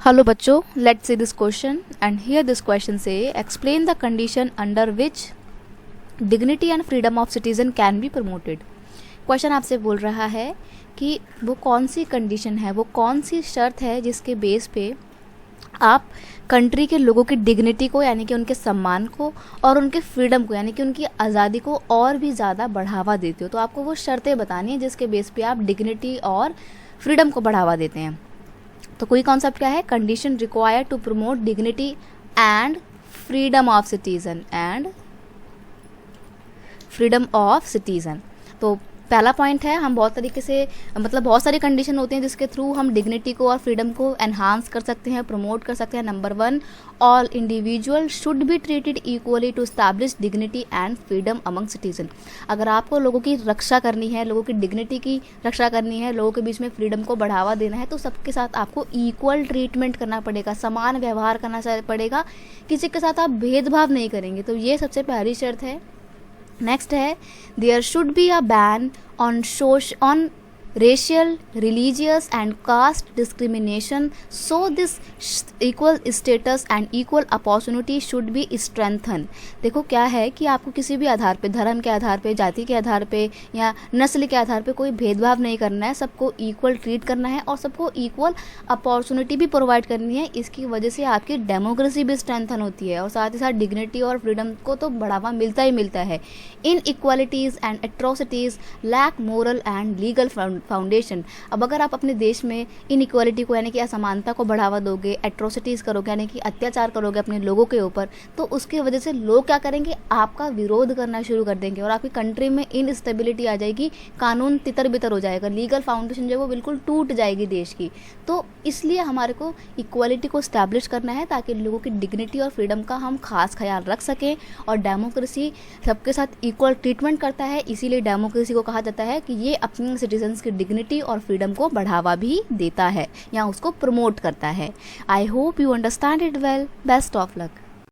Hello बच्चों, let's see this question and here this question say explain the condition under which dignity and freedom of citizen can be promoted। Question आपसे बोल रहा है कि वो कौन सी कंडीशन है, वो कौन सी शर्त है जिसके बेस पे आप कंट्री के लोगों की डिग्निटी को यानी कि उनके सम्मान को और उनके फ्रीडम को यानी कि उनकी आज़ादी को और भी ज़्यादा बढ़ावा देते हो। तो आपको वो शर्तें बतानी है जिसके बेस पे आप डिग्निटी और फ्रीडम को बढ़ावा देते हैं। तो कोई कॉन्सेप्ट क्या है, condition required to promote dignity and freedom of citizen. तो पहला पॉइंट है, हम बहुत तरीके से बहुत सारी कंडीशन होते हैं जिसके थ्रू हम डिग्निटी को और फ्रीडम को एनहांस कर सकते हैं, प्रमोट कर सकते हैं। Number 1, all individual should be treated equally to establish dignity and freedom among citizen. अगर आपको लोगों की रक्षा करनी है, लोगों की डिग्निटी की रक्षा करनी है, लोगों के बीच में फ्रीडम को बढ़ावा देना है, तो सबके साथ आपको इक्वल ट्रीटमेंट करना पड़ेगा, समान व्यवहार करना पड़ेगा, किसी के साथ आप भेदभाव नहीं करेंगे। तो ये सबसे पहली शर्त है। नेक्स्ट है, there should be a ban on racial, religious and caste discrimination, so this equal status and equal opportunity should be strengthened। देखो क्या है कि आपको किसी भी आधार पे, धर्म के आधार पे, जाति के आधार पे या नस्ल के आधार पे कोई भेदभाव नहीं करना है, सबको इक्वल ट्रीट करना है और सबको इक्वल अपॉर्चुनिटी भी प्रोवाइड करनी है। इसकी वजह से आपकी डेमोक्रेसी भी स्ट्रेंथन होती है और साथ ही साथ डिग्निटी और फ्रीडम को तो बढ़ावा मिलता ही मिलता है। Inequalities and atrocities lack moral and legal foundation. अब अगर आप अपने देश में इनइक्वालिटी को यानी कि असमानता को बढ़ावा दोगे, एट्रोसिटीज़ करोगे यानी कि अत्याचार करोगे अपने लोगों के ऊपर, तो उसकी वजह से लोग क्या करेंगे, आपका विरोध करना शुरू कर देंगे और आपकी कंट्री में इनस्टेबिलिटी आ जाएगी, कानून तितर बितर हो जाएगा, लीगल फाउंडेशन जो है वो बिल्कुल टूट जाएगी देश की। तो इसलिए हमारे को इक्वालिटी को स्टैब्लिश करना है ताकि लोगों की डिग्निटी और फ्रीडम का हम खास ख्याल रख सकें। और डेमोक्रेसी सबके साथ इक्वल ट्रीटमेंट करता है, इसीलिए डेमोक्रेसी को कहा जाता है कि ये अपने सिटीजन्स की डिग्निटी और फ्रीडम को बढ़ावा भी देता है या उसको प्रमोट करता है। I hope you understand it well. Best of luck.